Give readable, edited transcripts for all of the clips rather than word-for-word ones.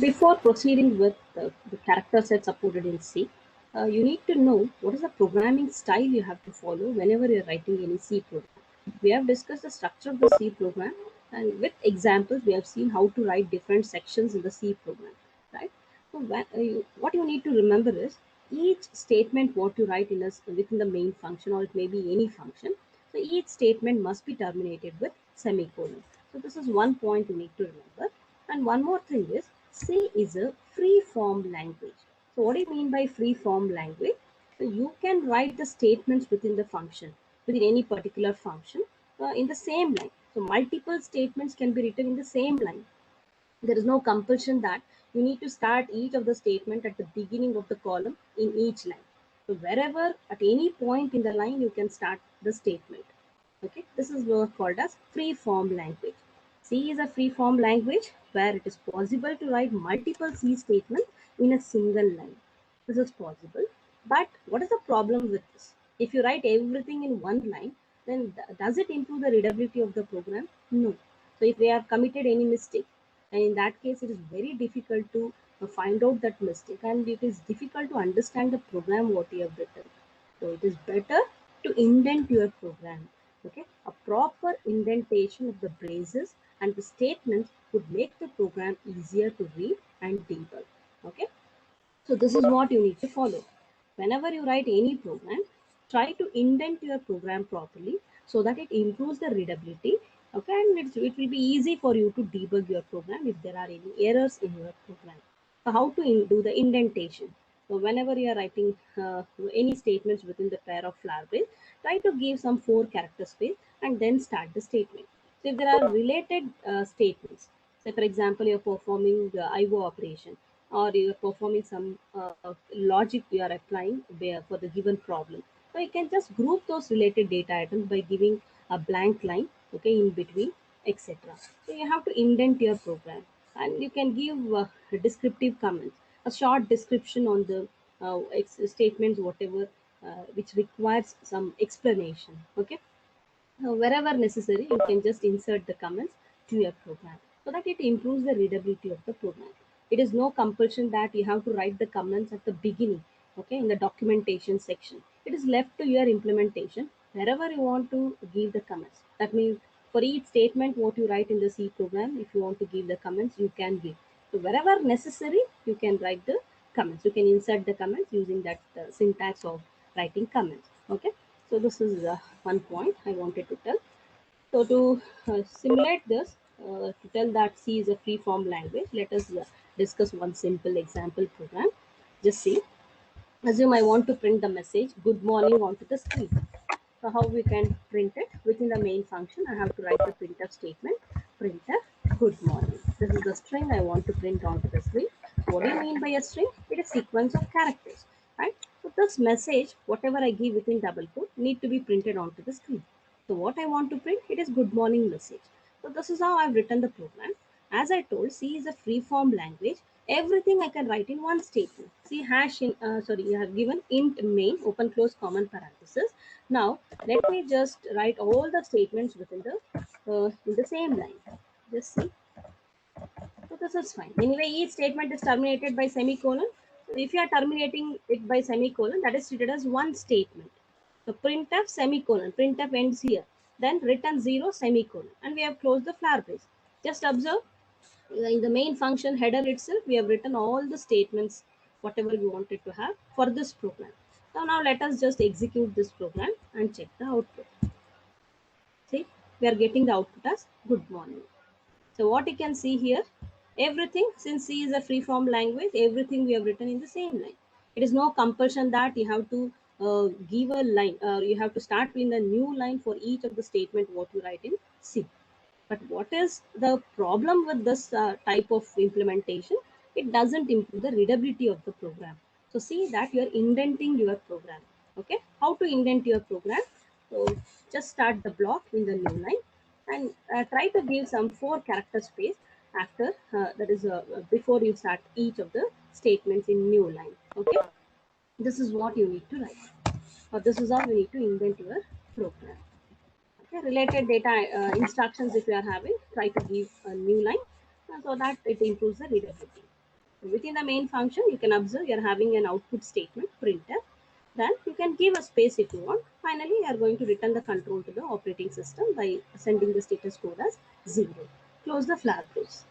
Before proceeding with the character set supported in C, you need to know what is the programming style you have to follow whenever you're writing any C program. We have discussed the structure of the C program, and with examples, we have seen how to write different sections in the C program, right? So, what you need to remember is each statement what you write within the main function, or it may be any function. So, each statement must be terminated with semicolon. So, this is one point you need to remember. And one more thing is C is a free form language. So what do you mean by free form language? So you can write the statements within the function, within any particular function in the same line. So multiple statements can be written in the same line. There is no compulsion that you need to start each of the statement at the beginning of the column in each line. So wherever at any point in the line you can start the statement. Okay, this is called as free form language. C is a free form language where it is possible to write multiple C statements in a single line. This is possible. But what is the problem with this? If you write everything in one line, then does it improve the readability of the program? No. So if we have committed any mistake, and in that case, it is very difficult to find out that mistake, and it is difficult to understand the program what you have written. So it is better to indent your program. Okay, a proper indentation of the braces and the statements would make the program easier to read and debug. Okay, so this is what you need to follow. Whenever you write any program, try to indent your program properly so that it improves the readability. Okay, and it will be easy for you to debug your program if there are any errors in your program. So how to do the indentation? So whenever you are writing any statements within the pair of flower brace, try to give some 4 character space and then start the statement. So if there are related statements, say for example you're performing the IO operation, or you're performing some logic you are applying for the given problem. So you can just group those related data items by giving a blank line, okay, in between, etc. So you have to indent your program, and you can give descriptive comments, a short description on the statements, whatever which requires some explanation. Okay, wherever necessary, you can just insert the comments to your program so that it improves the readability of the program. It is no compulsion that you have to write the comments at the beginning, okay, in the documentation section. It is left to your implementation wherever you want to give the comments. That means for each statement, what you write in the C program, if you want to give the comments, you can give. So wherever necessary, you can write the comments. You can insert the comments using that syntax of writing comments. Okay. So this is one point I wanted to tell. So to simulate this, to tell that C is a free form language, let us discuss one simple example program. Just see, assume I want to print the message good morning onto the screen. So how we can print it? Within the main function, I have to write the printf statement, printf good morning. This is the string I want to print onto the screen. What do you mean by a string? It is sequence of characters, right? So this message, whatever I give within double quote, need to be printed onto the screen. So what I want to print, it is good morning message. So this is how I've written the program. As I told, C is a free form language. Everything I can write in one statement. See hash in, you have given int main, open close common parenthesis. Now, let me just write all the statements within the in the same line. Just see. So this is fine. Anyway, each statement is terminated by semicolon. So if you are terminating it by semicolon, that is treated as one statement. So printf semicolon, printf ends here. Then return 0 semicolon, and we have closed the flower brace. Just observe in the main function header itself, we have written all the statements, whatever we wanted to have for this program. So now let us just execute this program and check the output. See, we are getting the output as good morning. So what you can see here, everything, since C is a free form language, everything we have written in the same line. It is no compulsion that you have to give a line, you have to start in the new line for each of the statement what you write in C. But what is the problem with this type of implementation? It doesn't improve the readability of the program. So see that you are indenting your program. Okay, how to indent your program? So just start the block in the new line and try to give some 4 character space after that is before you start each of the statements in new line. Okay, this is what you need to write, or this is how you need to indent your program. Okay, related data instructions if you are having, try to give a new line so that it improves the readability. within the main function, you can observe you're having an output statement printer. Then you can give a space if you want. Finally, you are going to return the control to the operating system by sending the status code as 0. Close the flag close.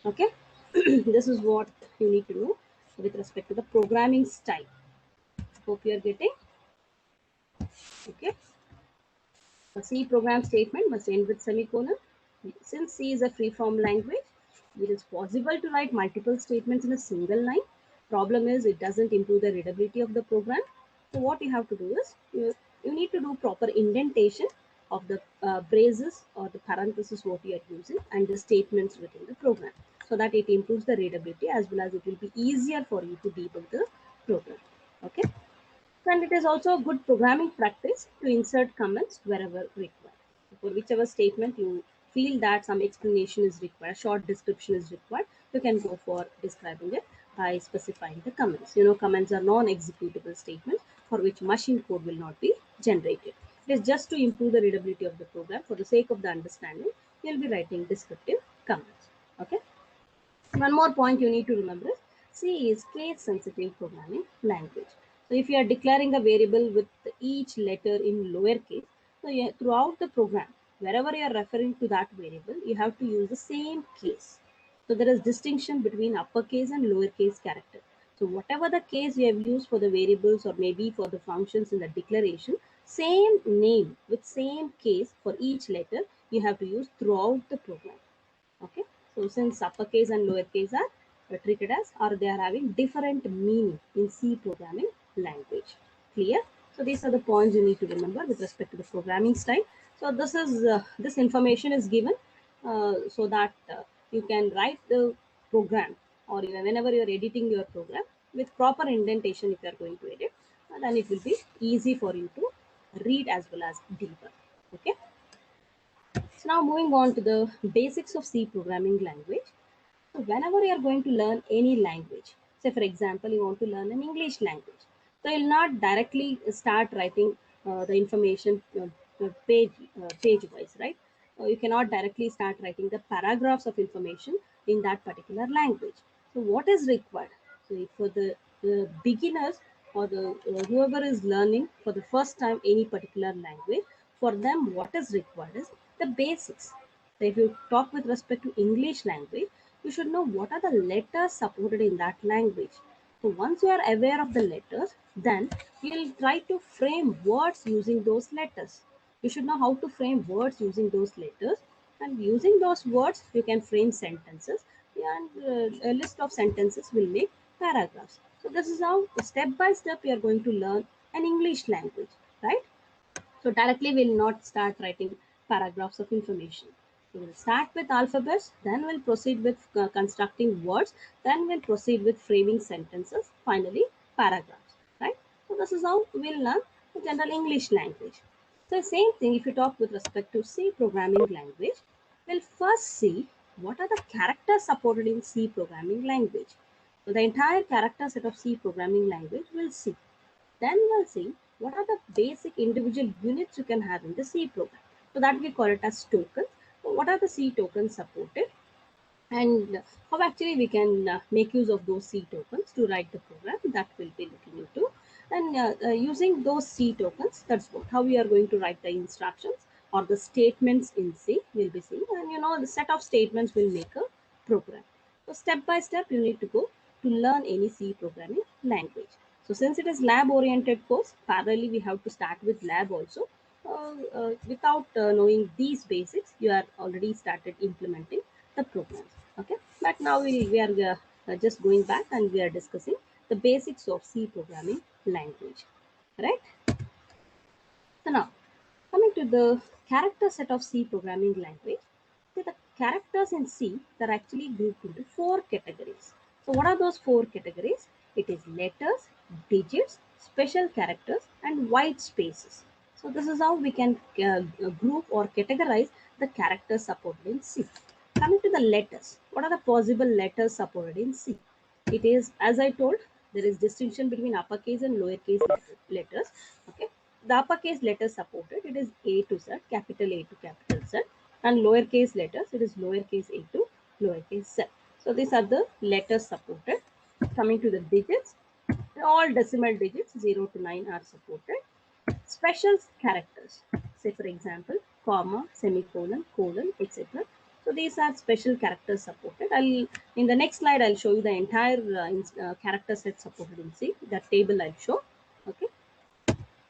Okay. This is what you need to know with respect to the programming style. Hope you are getting. Okay. A C program statement must end with semicolon. Since C is a free-form language, it is possible to write multiple statements in a single line. Problem is it doesn't improve the readability of the program. So what you have to do is you need to do proper indentation of the braces or the parentheses what you are using and the statements within the program so that it improves the readability as well as it will be easier for you to debug the program. Okay. And it is also a good programming practice to insert comments wherever required. For whichever statement you feel that some explanation is required, short description is required, you can go for describing it by specifying the comments. Comments are non-executable statements for which machine code will not be generated. It is just to improve the readability of the program. For the sake of the understanding, you will be writing descriptive comments. Okay. One more point you need to remember is C is case sensitive programming language. So if you are declaring a variable with each letter in lowercase, so throughout the program, wherever you are referring to that variable, you have to use the same case. So there is distinction between uppercase and lowercase character. So whatever the case you have used for the variables or maybe for the functions in the declaration, same name with same case for each letter you have to use throughout the program. Okay. So since uppercase and lowercase are treated as or they are having different meaning in C programming language. Clear? So these are the points you need to remember with respect to the programming style. So this information is given so that you can write the program or even whenever you are editing your program with proper indentation if you are going to edit, then it will be easy for you to read as well as debug. Okay. So now moving on to the basics of C programming language. So whenever you are going to learn any language, say for example, you want to learn an English language. So you'll not directly start writing the information page wise, right? You cannot directly start writing the paragraphs of information in that particular language. So what is required? So for the beginners or the whoever is learning for the first time any particular language, for them what is required is the basics. So if you talk with respect to English language, you should know what are the letters supported in that language. So once you are aware of the letters, then you will try to frame words using those letters. You should know how to frame words using those letters, and using those words you can frame sentences, and a list of sentences will make paragraphs. So this is how step by step you are going to learn an English language, right? So directly we'll not start writing paragraphs of information. So we'll start with alphabets, then we'll proceed with constructing words, then we'll proceed with framing sentences, finally paragraphs, right? So this is how we'll learn the general English language. So same thing if you talk with respect to C programming language, we'll first see what are the characters supported in C programming language. So the entire character set of C programming language we'll see. Then we'll see what are the basic individual units you can have in the C program. So that we call it as tokens. So what are the C tokens supported? And how actually we can make use of those C tokens to write the program, that we'll be looking into. And using those C tokens, that's how we are going to write the instructions or the statements in C we'll be seeing. And the set of statements will make a program. So step by step you need to go to learn any C programming language. So since it is lab oriented course, parallelly we have to start with lab also. Without knowing these basics, you are already started implementing the programs. Okay, but now we are just going back and we are discussing the basics of C programming language, right? So now coming to the character set of C programming language, so the characters in C are actually grouped into 4 categories. So what are those 4 categories? It is letters, digits, special characters, and white spaces. So this is how we can group or categorize the characters supported in C. Coming to the letters, what are the possible letters supported in C? It is, as I told, there is distinction between uppercase and lowercase letters. Okay, the uppercase letters supported, it is A to Z, capital A to capital Z, and lowercase letters, it is lowercase a to lowercase z. So these are the letters supported. Coming to the digits, all decimal digits 0 to 9 are supported. Special characters, say for example, comma, semicolon, colon, etc. So these are special characters supported. I'll in the next slide I'll show you the entire character set supported in C. That table I'll show. Okay,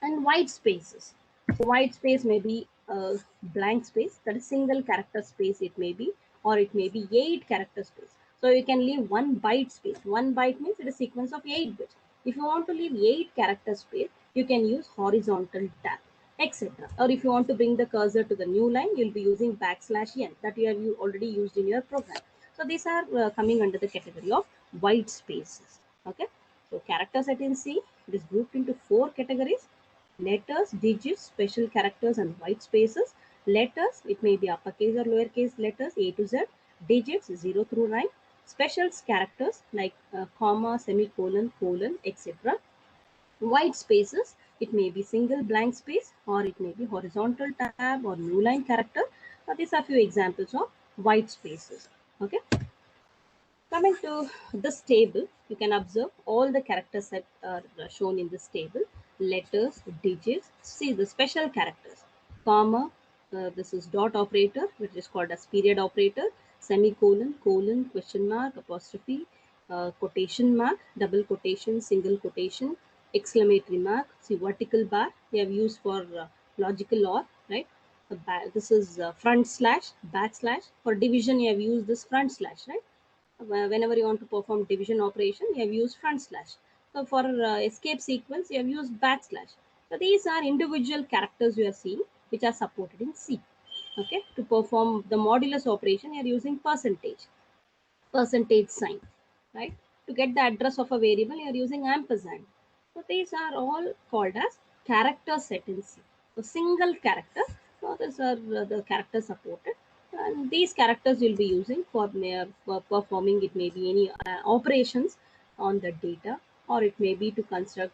and white spaces. So white space may be a blank space, that is single character space it may be, or it may be 8 character space. So you can leave 1 byte space. 1 byte means it is a sequence of 8 bits. If you want to leave 8 character space, you can use horizontal tab, etc. Or if you want to bring the cursor to the new line, you'll be using \n that you have already used in your program. So these are coming under the category of white spaces. Okay. So character set in C, it is grouped into 4 categories: letters, digits, special characters, and white spaces. Letters, it may be uppercase or lowercase letters A to Z. Digits 0 through 9. Special characters like comma, semicolon, colon, etc. White spaces, it may be single blank space, or it may be horizontal tab or new line character. These are few examples of white spaces. Okay. Coming to this table, you can observe all the characters that are shown in this table: letters, digits. See the special characters: comma, this is dot operator, which is called as period operator; semicolon, colon, question mark, apostrophe, quotation mark, double quotation, single quotation, exclamatory mark. See vertical bar, we have used for logical or, right? This is front slash, backslash. For division, you have used this front slash, right? Whenever you want to perform division operation, you have used front slash. So for escape sequence, you have used backslash. So these are individual characters you are seeing, which are supported in C. Okay, to perform the modulus operation, you are using percentage sign, right? To get the address of a variable, you are using ampersand. So these are all called as character set in C. So single character, so these are the characters supported. And these characters you'll be using for performing, it may be any operations on the data, or it may be to construct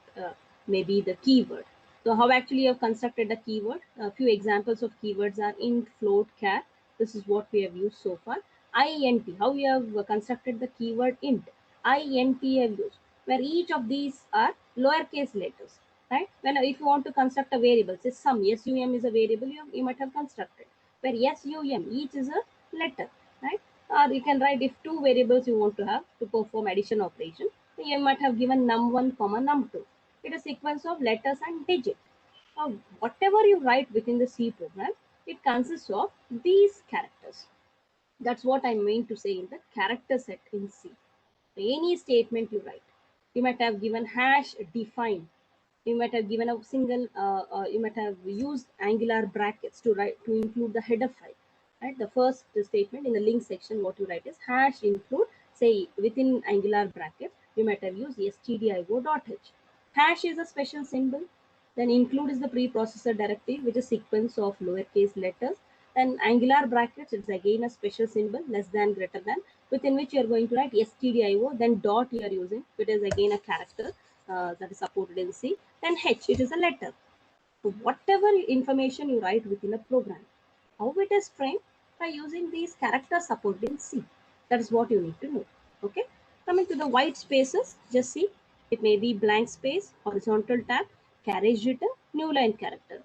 maybe the keyword. So how actually you have constructed the keyword? A few examples of keywords are int, float, char. This is what we have used so far. Int, how we have constructed the keyword int. Int have used, where each of these are lowercase letters, right? When if you want to construct a variable, say sum, sum is a variable you might have constructed, where sum, each is a letter, right? Or you can write, if two variables you want to have to perform addition operation, you might have given num1 comma num2. It is sequence of letters and digits. Now, whatever you write within the C program, it consists of these characters. That's what I mean to say in the character set in C. Any statement you write, you might have given hash define. You might have given a single. You might have used angular brackets to write to include the header file. Right. The first statement in the link section, what you write is hash include. Say within angular brackets, you might have used stdio.h. Hash is a special symbol. Then include is the preprocessor directive, which is sequence of lowercase letters. Then angular brackets, it's again a special symbol, less than, greater than, within which you are going to write stdio. Then dot you are using, it is again a character that is supported in C. Then H, it is a letter. So whatever information you write within a program, how it is framed by using these characters supported in C. That is what you need to know. Okay. Coming to the white spaces, just see, it may be blank space, horizontal tab, carriage written, new line character.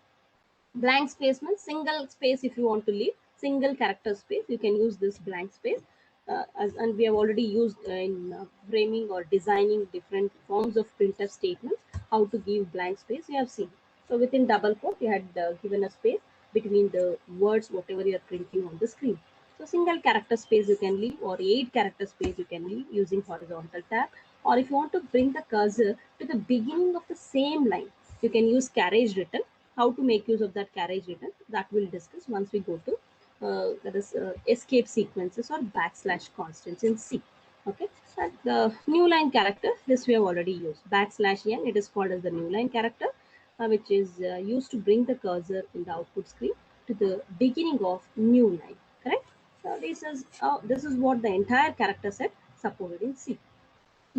Blank space means single space. If you want to leave single character space, you can use this blank space. And we have already used in framing or designing different forms of printf statements how to give blank space. You have seen. So within double quote, you had given a space between the words whatever you are printing on the screen. So single character space you can leave, or 8 character space you can leave using horizontal tab. Or if you want to bring the cursor to the beginning of the same line, you can use carriage written. How to make use of that carriage written, that we'll discuss once we go to that is escape sequences or backslash constants in C. Okay, and the new line character, this we have already used. Backslash n, it is called as the new line character, which is used to bring the cursor in the output screen to the beginning of new line. Correct. So this is what the entire character set supported in C.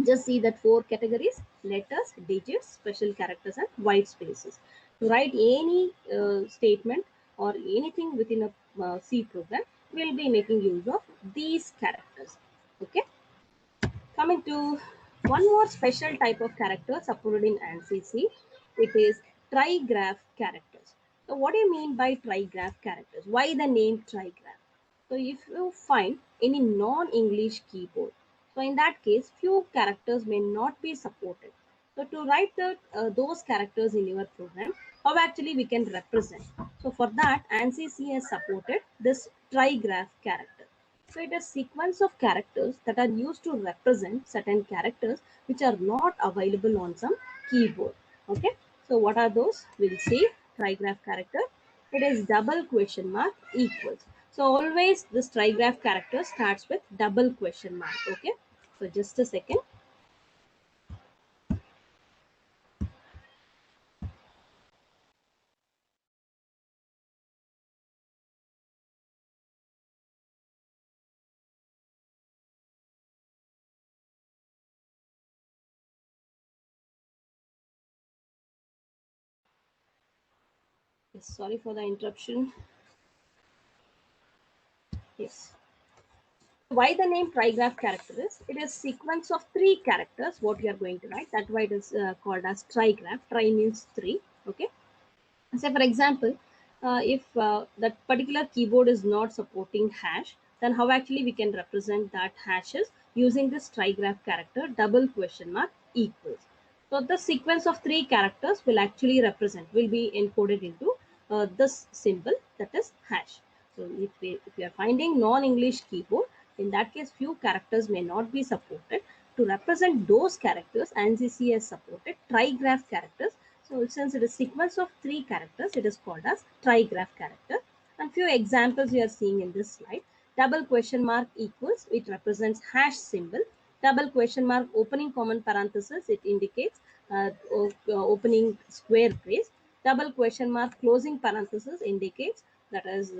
Just see that 4 categories: letters, digits, special characters, and white spaces. To write any statement or anything within a C program, we'll be making use of these characters. Okay. Coming to One more special type of character supported in ANSI, it is trigraph characters. So what do you mean by trigraph characters? Why the name trigraph? So if you find any non-English keyboard, so in that case, few characters may not be supported. So to write those characters in your program, how actually we can represent? So for that, ANSI has supported this trigraph character. So it is sequence of characters that are used to represent certain characters which are not available on some keyboard. Okay. So what are those? We'll see trigraph character. It is double question mark equals. So always this trigraph character starts with double question mark. Okay. So just a second. Yes, sorry for the interruption. Yes. Why the name trigraph character is? It is sequence of three characters. What you are going to write. That's why it is called as trigraph. Tri means three. Okay. Say for example, if that particular keyboard is not supporting hash, then how actually we can represent that hashes using this trigraph character double question mark equals. So the sequence of three characters will actually represent, will be encoded into this symbol, that is hash. So if we are finding non-English keyboard, in that case few characters may not be supported. To represent those characters, ANSI has supported trigraph characters. So since it is sequence of three characters, it is called as trigraph character. And few examples we are seeing in this slide. Double question mark equals, it represents hash symbol. Double question mark opening common parenthesis, it indicates opening square brace. Double question mark closing parenthesis indicates that is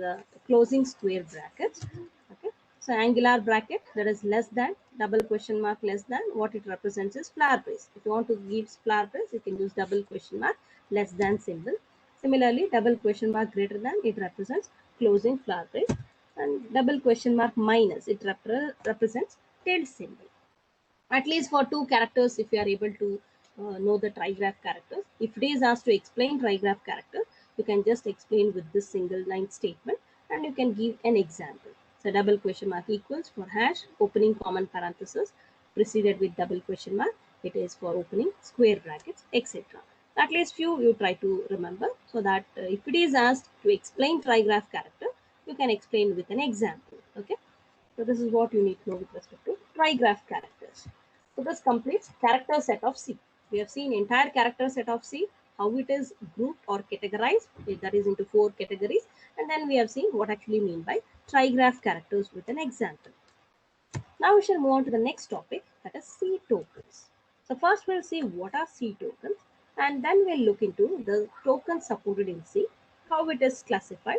closing square brackets. Okay. So angular bracket, that is less than, double question mark less than, what it represents is flower brace. If you want to give flower brace, you can use double question mark less than symbol. Similarly, double question mark greater than, it represents closing flower brace. And double question mark minus, it represents tilde symbol. At least for two characters, if you are able to know the trigraph characters. If it is asked to explain trigraph character, you can just explain with this single line statement, and you can give an example. So double question mark equals for hash opening common parenthesis preceded with double question mark, it is for opening square brackets, etc. At least few you try to remember, so that if it is asked to explain trigraph character, you can explain with an example. Okay. So this is what you need to know with respect to trigraph characters. So this completes character set of C. We have seen entire character set of C, how it is grouped or categorized, that is into four categories. And then we have seen what actually mean by trigraph characters with an example. Now we shall move on to the next topic, that is C tokens. So first we'll see what are C tokens, and then we'll look into the tokens supported in C, how it is classified.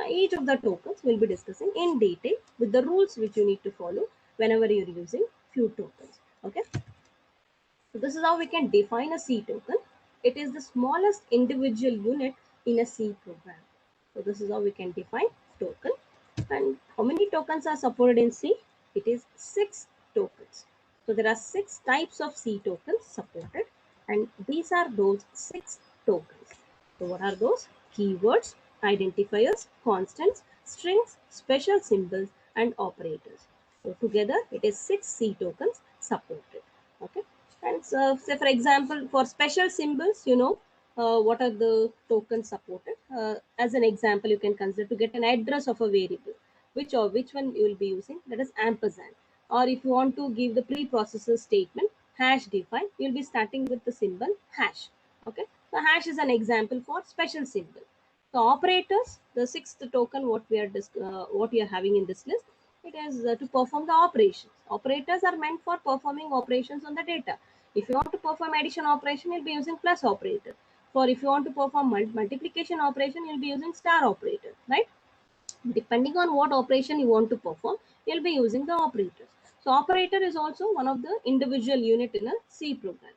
Each of the tokens we'll be discussing in detail with the rules which you need to follow whenever you're using few tokens. Okay. So this is how we can define a C token. It is the smallest individual unit in a C program. So this is how we can define token. And how many tokens are supported in C? It is 6 tokens. So there are 6 types of C tokens supported, and these are those 6 tokens. So what are those? Keywords, identifiers, constants, strings, special symbols, and operators. So together it is 6 C tokens supported. Okay. And so say for example, for special symbols, what are the tokens supported. As an example, you can consider to get an address of a variable, which one you will be using, that is ampersand. Or if you want to give the preprocessor statement hash define, you'll be starting with the symbol hash. Okay. So hash is an example for special symbol. So operators, the sixth token, what we are having in this list, it is to perform the operations. Operators are meant for performing operations on the data. If you want to perform addition operation, you'll be using plus operator. For if you want to perform multiplication operation, you'll be using star operator, right? Depending on what operation you want to perform, you'll be using the operators. So operator is also one of the individual unit in a C program,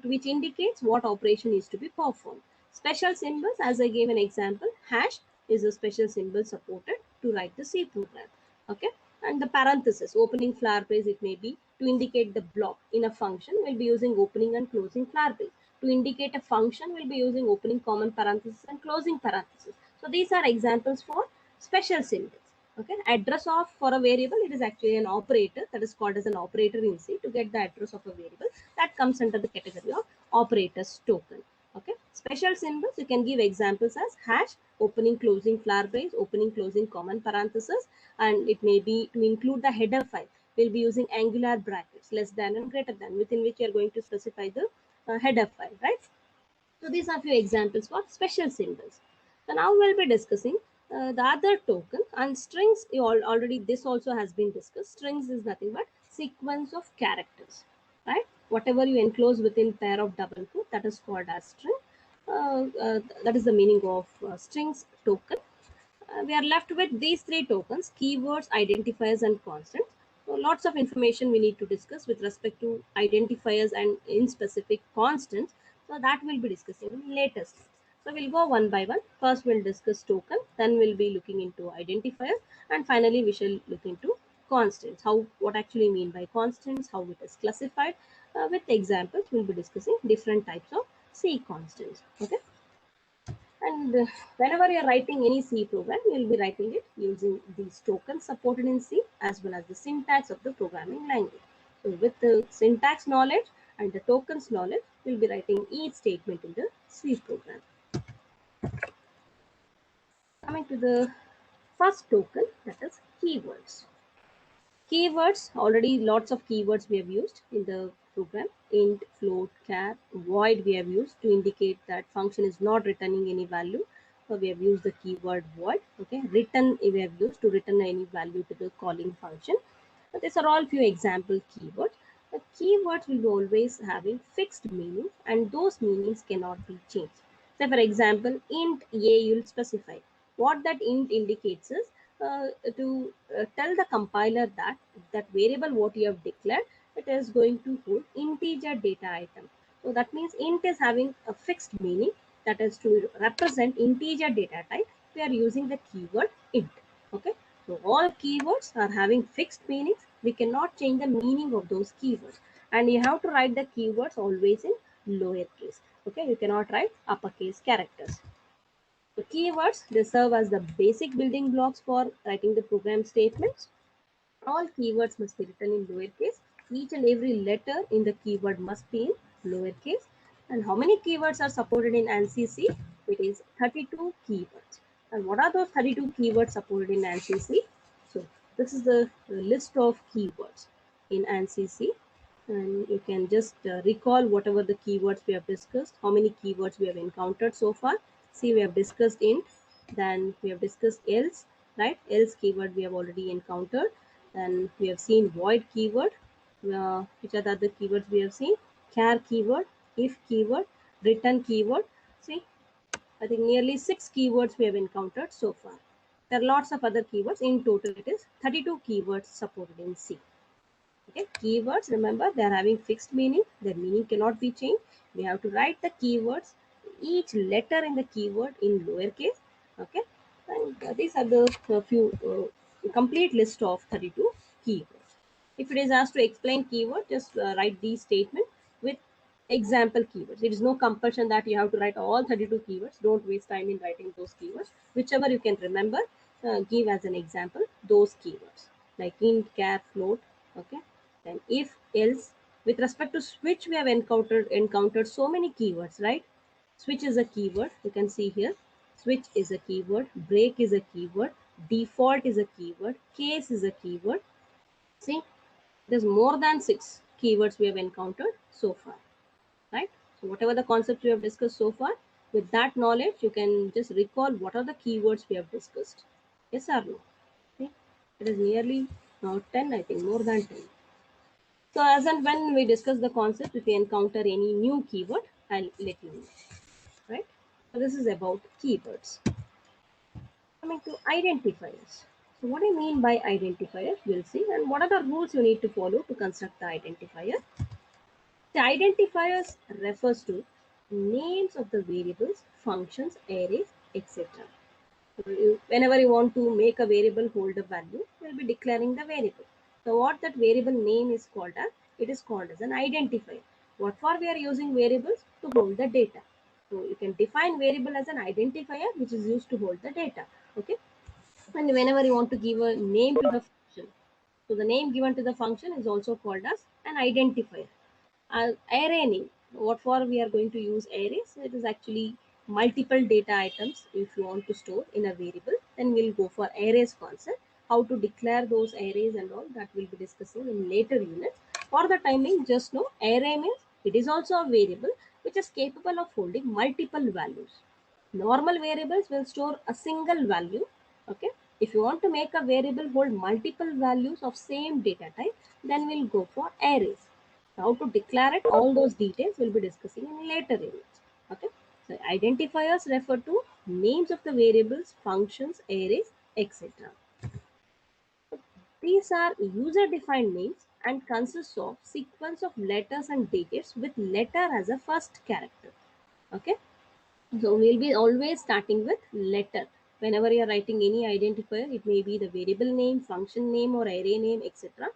which indicates what operation is to be performed. Special symbols, as I gave an example, hash is a special symbol supported to write the C program. Okay. And the parenthesis, opening flower brace, it may be To indicate the block in a function, we'll be using opening and closing flower brace. To indicate a function, we'll be using opening common parenthesis and closing parenthesis. So these are examples for special symbols. Okay, address of for a variable, it is actually an operator that is called as an operator in C. To get the address of a variable, that comes under the category of operators token. Okay, special symbols, you can give examples as hash, opening closing flower brace, opening closing common parenthesis, and it may be to include the header file. We'll be using angular brackets, less than and greater than, within which you are going to specify the header file, right? So these are few examples for special symbols. So now we'll be discussing the other token, and strings. Already this also has been discussed. Strings is nothing but sequence of characters, right? Whatever you enclose within pair of double quote, that is called as string. That is the meaning of strings token. We are left with these three tokens: keywords, identifiers, and constants. So lots of information we need to discuss with respect to identifiers and in specific constants. So that we'll be discussing in later slides. So we'll go one by one. First we'll discuss token, then we'll be looking into identifiers, and finally we shall look into constants. What actually mean by constants, how it is classified. With examples, we'll be discussing different types of C constants. Okay. And whenever you're writing any C program, you'll be writing it using these tokens supported in C as well as the syntax of the programming language. So with the syntax knowledge and the tokens knowledge, we'll be writing each statement in the C program. Coming to the first token, that is keywords. Keywords, already lots of keywords we have used in the program. Int, float, char, void we have used to indicate that function is not returning any value. So we have used the keyword void. Okay, return we have used to return any value to the calling function. But these are all few example keywords. The keywords will be always having fixed meaning, and those meanings cannot be changed. So for example, int a, you'll specify. What that int indicates is to tell the compiler that that variable what you have declared, it is going to hold integer data item. So that means int is having a fixed meaning, that is to represent integer data type. We are using the keyword int. Okay, so all keywords are having fixed meanings. We cannot change the meaning of those keywords, and you have to write the keywords always in lowercase. Okay, you cannot write uppercase characters. The keywords, they serve as the basic building blocks for writing the program statements. All keywords must be written in lowercase. Each and every letter in the keyword must be in lowercase. And how many keywords are supported in ANSI C? It is 32 keywords. And what are those 32 keywords supported in ANSI C? So this is the list of keywords in ANSI C. And you can just recall whatever the keywords we have discussed, how many keywords we have encountered so far. See, we have discussed int, then we have discussed else, right? Else keyword we have already encountered. Then we have seen void keyword. Which are the other keywords we have seen? Char keyword, if keyword, return keyword. See, I think nearly 6 keywords we have encountered so far. There are lots of other keywords. In total, it is 32 keywords supported in C. Okay, keywords, remember, they are having fixed meaning. Their meaning cannot be changed. We have to write the keywords, each letter in the keyword in lowercase. Okay, and these are the few complete list of 32 keywords. If it is asked to explain keyword, just write these statement with example keywords. It is no compulsion that you have to write all 32 keywords. Don't waste time in writing those keywords. Whichever you can remember, give as an example those keywords like int, char, float. Okay, then if, else. With respect to switch, we have encountered so many keywords, right? Switch is a keyword. You can see here. Switch is a keyword. Break is a keyword. Default is a keyword. Case is a keyword. See, there's more than 6 keywords we have encountered so far, right? So whatever the concepts we have discussed so far, with that knowledge, you can just recall what are the keywords we have discussed. Yes or no? See, it is nearly now 10, I think, more than 10. So as and when we discuss the concept, if we encounter any new keyword, I'll let you know, right? So this is about keywords. Coming to identifiers. So what I mean by identifier, we'll see, and what are the rules you need to follow to construct the identifier. The identifiers refers to names of the variables, functions, arrays, etc. So whenever you want to make a variable hold a value, we'll be declaring the variable. So what that variable name is called as, it is called as an identifier. What for we are using variables? To hold the data. So you can define variable as an identifier which is used to hold the data. Okay. And whenever you want to give a name to the function, so the name given to the function is also called as an identifier. Array name, what for we are going to use arrays? It is actually multiple data items if you want to store in a variable, then we'll go for arrays concept. How to declare those arrays and all that we'll be discussing in later units. For the timing, just know array means it is also a variable which is capable of holding multiple values. Normal variables will store a single value. Okay. If you want to make a variable hold multiple values of same data type, then we'll go for arrays. How to declare it, all those details we'll be discussing in later units. Okay. So identifiers refer to names of the variables, functions, arrays, etc. These are user-defined names and consist of sequence of letters and digits with letter as a first character. Okay. So we'll be always starting with letter. Whenever you are writing any identifier, it may be the variable name, function name, or array name, etc.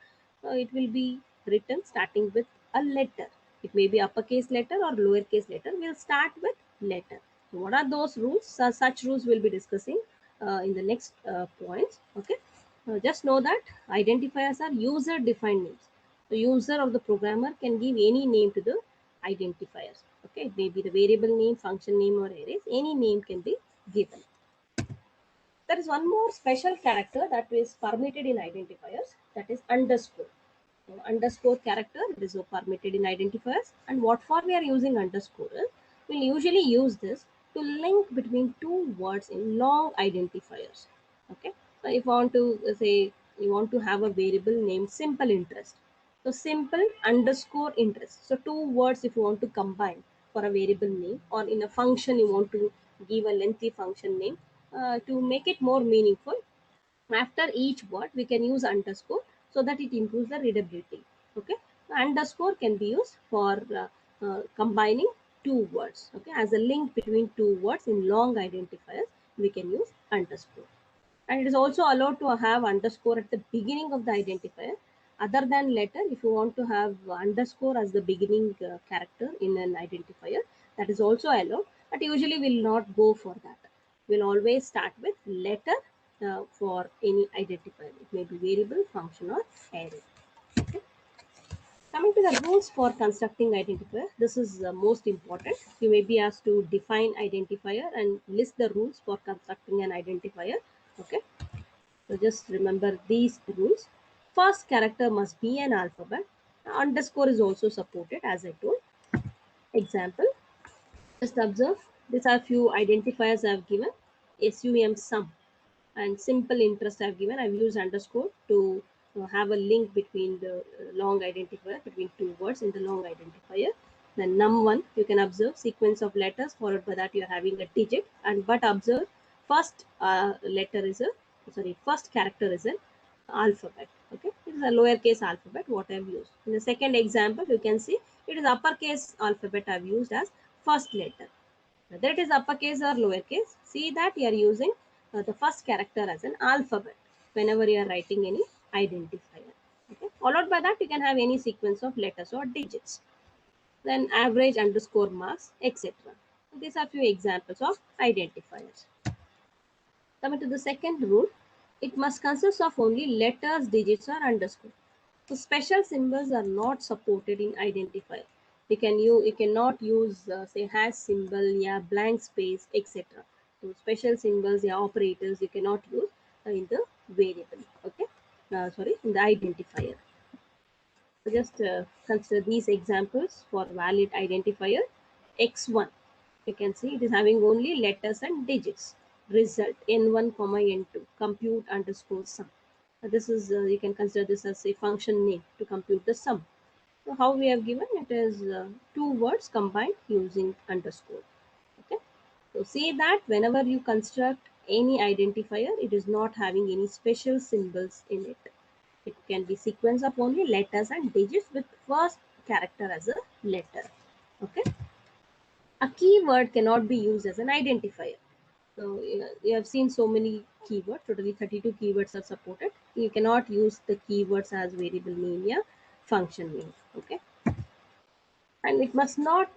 It will be written starting with a letter. It may be uppercase letter or lowercase letter. We'll start with letter. So what are those rules? Such rules we'll be discussing in the next points. Okay. Just know that identifiers are user-defined names. The user of the programmer can give any name to the identifiers. Okay, it may be the variable name, function name, or arrays. Any name can be given. There is one more special character that is permitted in identifiers, that is underscore. So, underscore character, it is permitted in identifiers. And what for we are using underscore is, we'll usually use this to link between two words in long identifiers. Okay. So if I want to say you want to have a variable named simple interest. So simple underscore interest. So two words if you want to combine for a variable name, or in a function you want to give a lengthy function name, to make it more meaningful, after each word we can use underscore so that it improves the readability. Okay. Underscore can be used for combining two words. Okay. As a link between two words in long identifiers, we can use underscore. And it is also allowed to have underscore at the beginning of the identifier. Other than letter, if you want to have underscore as the beginning character in an identifier, that is also allowed, but usually we'll not go for that. We'll always start with letter for any identifier. It may be variable, function, or array. Okay. Coming to the rules for constructing identifier, this is most important. You may be asked to define identifier and list the rules for constructing an identifier. Okay. So just remember these rules. First character must be an alphabet. Underscore is also supported, as I told. Example, just observe. These are few identifiers I have given. SUM sum and simple interest I have given. I've used underscore to have a link between the long identifier, between two words in the long identifier. Then num1, you can observe sequence of letters, followed by that you are having a digit. And but observe, first first character is an alphabet. Okay, it is a lowercase alphabet what I have used. In the second example, you can see it is uppercase alphabet I have used as first letter. Whether it is uppercase or lowercase, see that you are using the first character as an alphabet whenever you are writing any identifier. Okay. Followed by that, you can have any sequence of letters or digits. Then average, underscore, marks, etc. So these are few examples of identifiers. Coming to the second rule, it must consist of only letters, digits, or underscore. So special symbols are not supported in identifier. You cannot use say hash symbol, yeah, blank space, etc. So special symbols, yeah, operators you cannot use in the variable. Okay, in the identifier. So just consider these examples for valid identifier. X1, you can see it is having only letters and digits. Result N1, N2, compute underscore sum. This is you can consider this as a function name to compute the sum. So how we have given it is two words combined using underscore. Okay. So see that whenever you construct any identifier, it is not having any special symbols in it. It can be sequence of only letters and digits with first character as a letter. Okay. A keyword cannot be used as an identifier. So you have seen so many keywords, totally 32 keywords are supported. you cannot use the keywords as variable name, yeah, function name. Okay, and it must not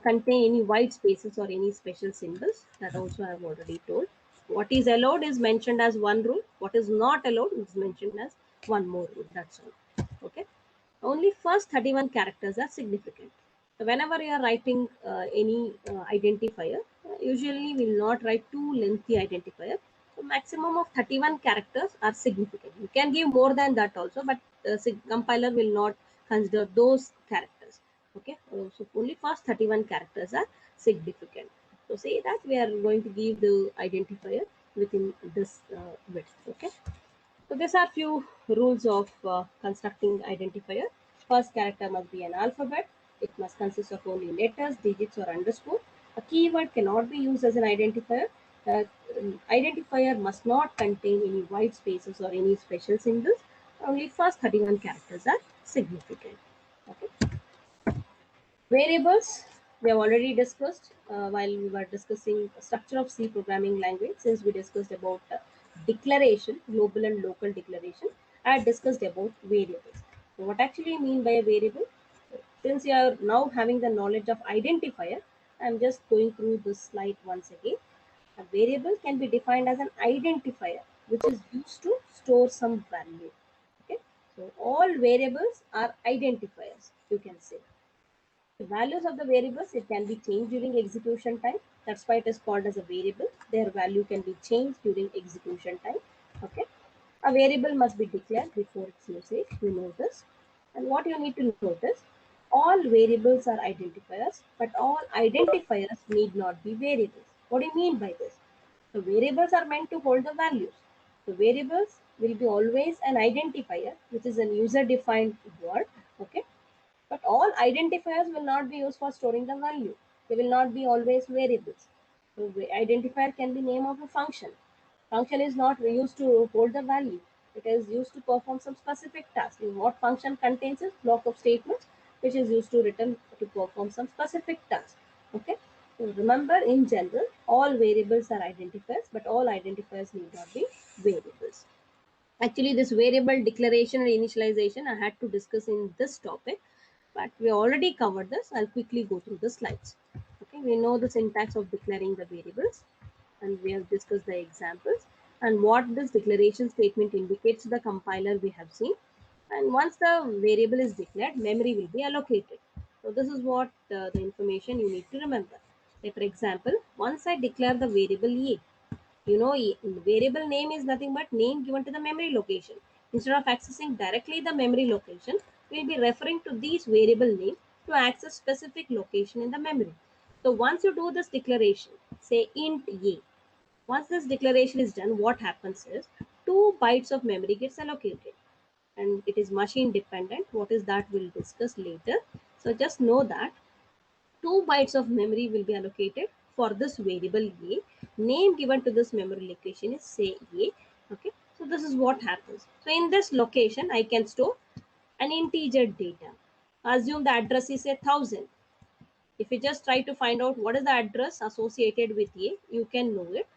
contain any white spaces or any special symbols. That also I have already told. What is allowed is mentioned as one rule. What is not allowed is mentioned as one more rule. That's all. Okay. Only first 31 characters are significant. So whenever you are writing any identifier, usually we will not write too lengthy identifier. So maximum of 31 characters are significant. You can give more than that also, but compiler will not consider those characters. Okay, so only first 31 characters are significant. So say that we are going to give the identifier within this width. Okay. So these are few rules of constructing identifier. First character must be an alphabet. It must consist of only letters, digits, or underscore. A keyword cannot be used as an identifier. Identifier must not contain any white spaces or any special symbols. Only first 31 characters are significant. Okay. Variables, we have already discussed while we were discussing the structure of C programming language. Since we discussed about declaration, global and local declaration, I had discussed about variables. So what actually I mean by a variable? Since you are now having the knowledge of identifier, I am just going through this slide once again. A variable can be defined as an identifier which is used to store some value. Okay, so all variables are identifiers, you can say. The values of the variables, it can be changed during execution time. That's why it is called as a variable. Their value can be changed during execution time. Okay. A variable must be declared before its usage. You know this. And what you need to notice, all variables are identifiers, but all identifiers need not be variables. What do you mean by this? So variables are meant to hold the values. So variables will be always an identifier, which is a user-defined word. Okay, but all identifiers will not be used for storing the value. They will not be always variables. So identifier can be name of a function. Function is not used to hold the value. It is used to perform some specific task. What function contains a block of statements which is used to return to perform some specific task. Okay. So remember, in general, all variables are identifiers, but all identifiers need not be variables. Actually, this variable declaration and initialization I had to discuss in this topic, but we already covered this. I'll quickly go through the slides. Okay, we know the syntax of declaring the variables, and we have discussed the examples and what this declaration statement indicates to the compiler we have seen. And once the variable is declared, memory will be allocated. So this is what the information you need to remember. Say for example, once I declare the variable a, you know, variable name is nothing but name given to the memory location. Instead of accessing directly the memory location, we'll be referring to these variable name to access specific location in the memory. So once you do this declaration, say int a, once this declaration is done, what happens is 2 bytes of memory gets allocated, and it is machine dependent. What is that we'll discuss later. So just know that 2 bytes of memory will be allocated for this variable a. Name given to this memory location is say a. Okay, so this is what happens. So in this location, I can store an integer data. Assume the address is 1,000. If you just try to find out what is the address associated with a, you can know it.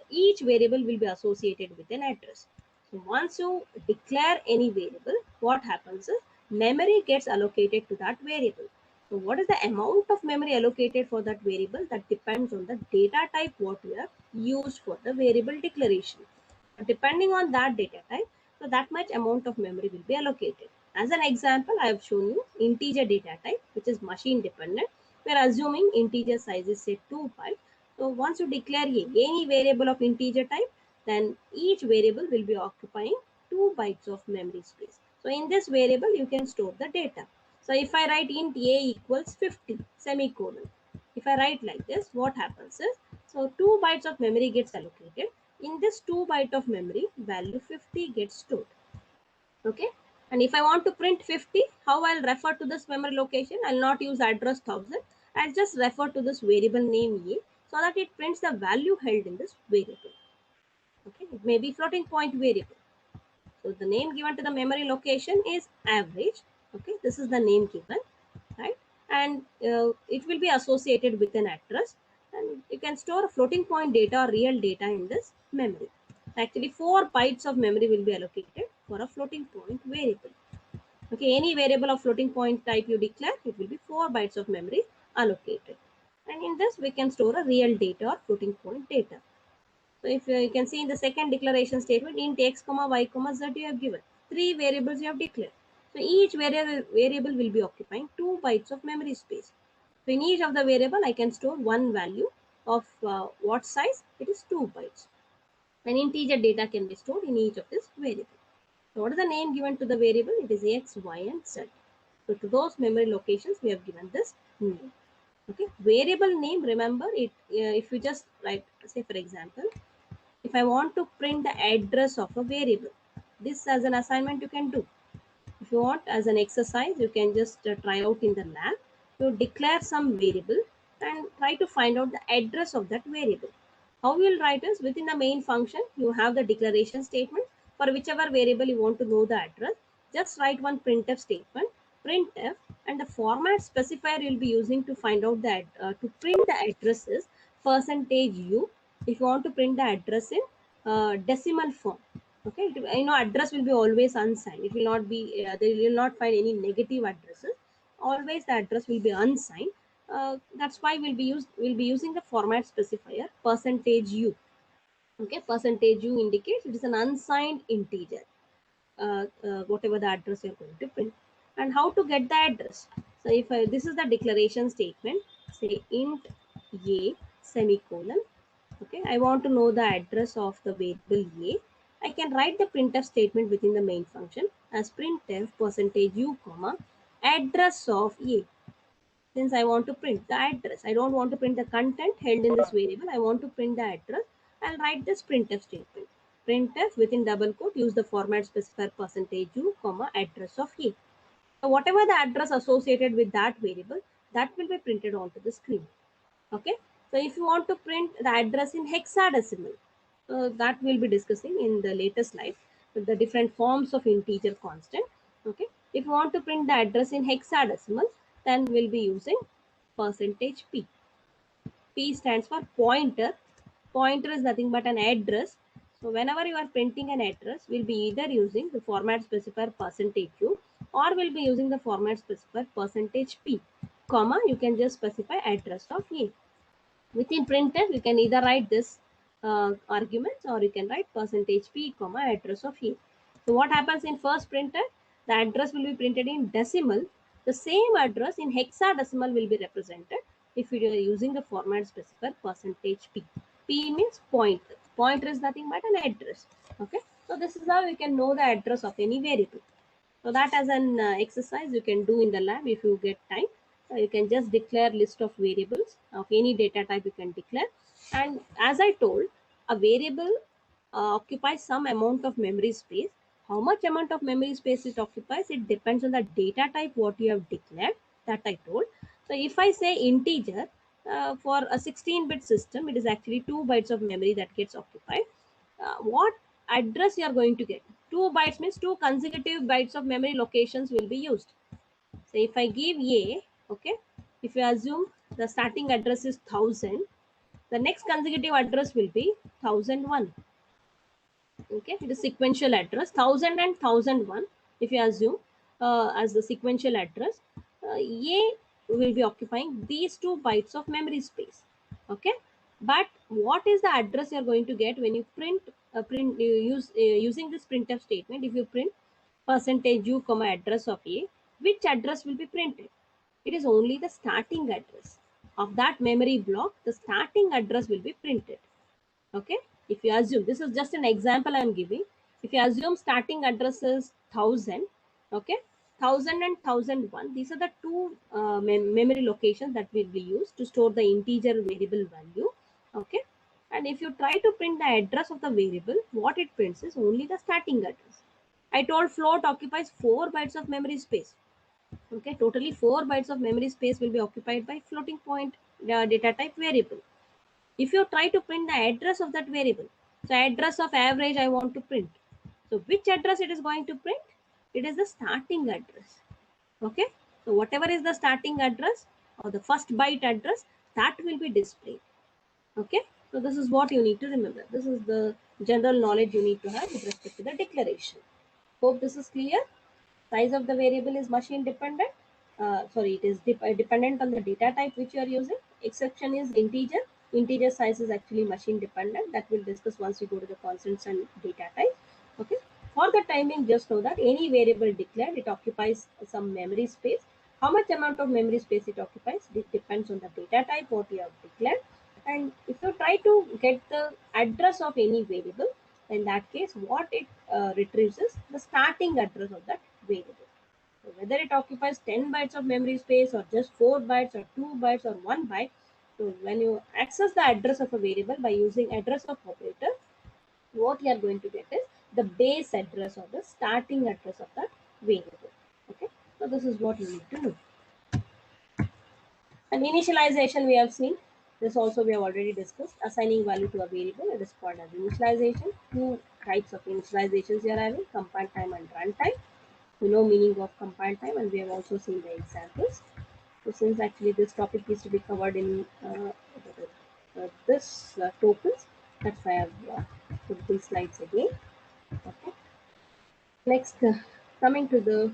Each variable will be associated with an address. So once you declare any variable, what happens is memory gets allocated to that variable. So what is the amount of memory allocated for that variable? That depends on the data type what we have used for the variable declaration. Depending on that data type, so that much amount of memory will be allocated. As an example, I have shown you integer data type, which is machine dependent. We are assuming integer size is say 2 bytes. So once you declare any variable of integer type, then each variable will be occupying 2 bytes of memory space. So in this variable, you can store the data. So if I write int a equals 50 semicolon, if I write like this, what happens is, so 2 bytes of memory gets allocated. In this 2 byte of memory, value 50 gets stored. Okay. And if I want to print 50, how I'll refer to this memory location? I'll not use address 1000. I'll just refer to this variable name a, so that it prints the value held in this variable. Okay. It may be floating point variable. So the name given to the memory location is average. Okay, this is the name given, right? And it will be associated with an address, and you can store floating point data or real data in this memory. Actually, 4 bytes of memory will be allocated for a floating point variable. Okay, any variable of floating point type you declare, it will be 4 bytes of memory allocated. And in this, we can store a real data or floating point data. So if you can see in the second declaration statement, int x comma y comma z you have given. 3 variables you have declared. So each variable will be occupying 2 bytes of memory space. So in each of the variable, I can store one value of what size? It is 2 bytes. An integer data can be stored in each of this variable. So what is the name given to the variable? It is x, y, and z. So to those memory locations, we have given this name. Okay, variable name. Remember it. If you just write, say for example, if I want to print the address of a variable, this as an assignment you can do. If you want as an exercise, you can just try out in the lab. You declare some variable and try to find out the address of that variable. How you will write is within the main function, you have the declaration statement for whichever variable you want to know the address. Just write one printf statement, printf, and the format specifier you'll be using to find out that to print the address is %u. If you want to print the address in decimal form, okay, address will be always unsigned. It will not be they will not find any negative addresses. Always the address will be unsigned. That's why we'll be using the format specifier %u. Okay, %u indicates it is an unsigned integer. Whatever the address you're going to print. And how to get the address? So if this is the declaration statement, say int a semicolon. Okay, I want to know the address of the variable a. I can write the printf statement within the main function as printf %u comma address of a. Since I want to print the address, I don't want to print the content held in this variable. I want to print the address. I'll write this printf statement. Printf within double quote, use the format specifier %u comma address of a. So whatever the address associated with that variable, that will be printed onto the screen. Okay. So if you want to print the address in hexadecimal, that we'll be discussing in the later slide with the different forms of integer constant. Okay. If you want to print the address in hexadecimal, then we'll be using %p. P stands for pointer. Pointer is nothing but an address. So whenever you are printing an address, we'll be either using the format specifier %u or we'll be using the format specifier %p, comma, you can just specify address of a. Within printf, you can either write this arguments or you can write %p comma address of a. So what happens in first printf? The address will be printed in decimal. The same address in hexadecimal will be represented if you are using the format specifier %p. P means pointer. Pointer is nothing but an address. Okay. So this is how you can know the address of any variable. So that as an exercise you can do in the lab if you get time. You can just declare list of variables of any data type you can declare. And as I told, a variable occupies some amount of memory space. How much amount of memory space it occupies, it depends on the data type what you have declared, that I told. So if I say integer, for a 16-bit system, it is actually 2 bytes of memory that gets occupied. What address you are going to get? 2 bytes means 2 consecutive bytes of memory locations will be used. So if I give a, okay, if you assume the starting address is 1000, the next consecutive address will be 1001. Okay, it is sequential address 1000 and 1001. If you assume as the sequential address, a will be occupying these 2 bytes of memory space. Okay, but what is the address you are going to get when you print you use using this printf statement? If you print %u comma address of a, which address will be printed? It is only the starting address of that memory block. The starting address will be printed. Okay, if you assume, this is just an example I am giving. If you assume starting address is 1000, okay, 1000 and 1001, these are the two memory locations that will be used to store the integer variable value. Okay, and if you try to print the address of the variable, what it prints is only the starting address. I told float occupies 4 bytes of memory space. Okay, totally 4 bytes of memory space will be occupied by floating point data type variable. If you try to print the address of that variable, so address of average I want to print. So which address it is going to print? It is the starting address. Okay. So whatever is the starting address or the first byte address, that will be displayed. Okay. So this is what you need to remember. This is the general knowledge you need to have with respect to the declaration. Hope this is clear. Size of the variable is machine dependent. It is dependent on the data type which you are using. Exception is integer. Integer size is actually machine dependent. That we'll discuss once we go to the constants and data type. Okay. For the timing, just know that any variable declared, it occupies some memory space. How much amount of memory space it occupies, it depends on the data type what you have declared. And if you try to get the address of any variable, in that case, what it retrieves is the starting address of that variable. So whether it occupies 10 bytes of memory space or just 4 bytes or 2 bytes or 1 byte, so when you access the address of a variable by using address of operator, what you are going to get is the base address or the starting address of that variable. Okay, so this is what you need to know. And initialization we have seen. This also we have already discussed. Assigning value to a variable, it is called as initialization. Two types of initializations we are having: compile time and runtime. We know meaning of compile time, and we have also seen the examples. So since actually this topic is to be covered in this tokens, that's why I've put these slides again. Okay. Next, coming to the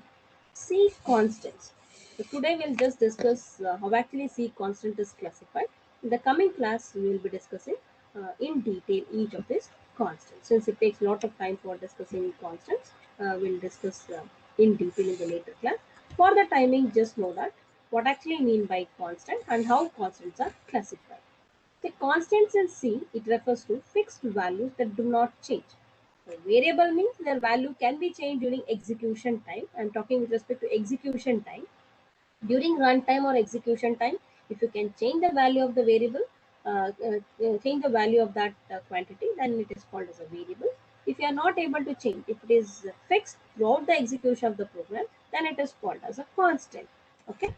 C constants. So today we'll just discuss how actually C constant is classified. In the coming class, we will be discussing in detail each of these constants. Since it takes a lot of time for discussing constants, we'll discuss in detail in the later class. For the timing, just know that what actually mean by constant and how constants are classified. The constants in C, it refers to fixed values that do not change. So variable means their value can be changed during execution time. I'm talking with respect to execution time. During runtime or execution time, if you can change the value of the variable, change the value of that quantity, then it is called as a variable. If you are not able to change, if it is fixed throughout the execution of the program, then it is called as a constant. Okay.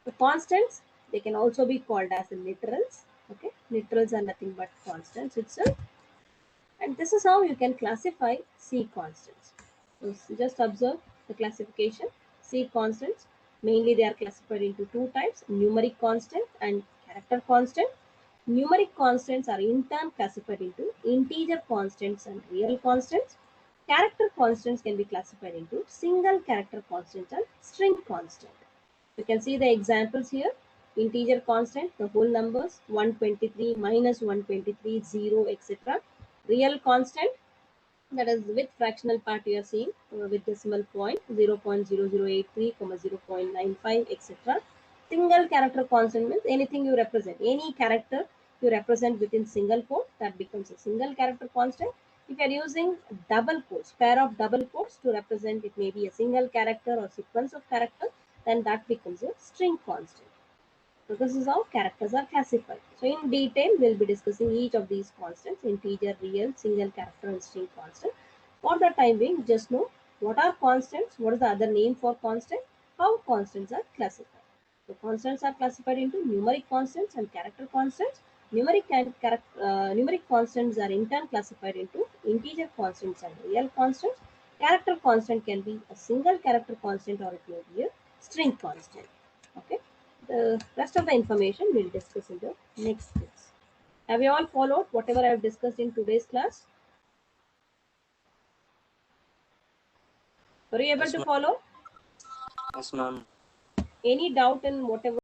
The constants, they can also be called as literals. Okay, literals are nothing but constants itself. And this is how you can classify C constants. So just observe the classification. C constants, mainly they are classified into two types: numeric constant and character constant. Numeric constants are in turn classified into integer constants and real constants. Character constants can be classified into single character constants and string constant. You can see the examples here. Integer constant, the whole numbers, 123, minus 123, 0, etc. Real constant, that is with fractional part you are seeing with decimal point 0.0083, 0.95, etc. Single character constant means anything you represent, any character you represent within single quote, that becomes a single character constant. If you are using double quotes, pair of double quotes to represent, it may be a single character or sequence of characters, then that becomes a string constant. So this is how characters are classified. So in detail, we'll be discussing each of these constants: integer, real, single character, and string constant. For the time being, just know what are constants, what is the other name for constant, how constants are classified. So constants are classified into numeric constants and character constants. Numeric constants are in turn classified into integer constants and real constants. Character constant can be a single character constant or it may be a string constant. Okay. The rest of the information we'll discuss in the next class. Have you all followed whatever I have discussed in today's class? Were you able Yes, to ma'am. follow? Yes, ma'am. Any doubt in whatever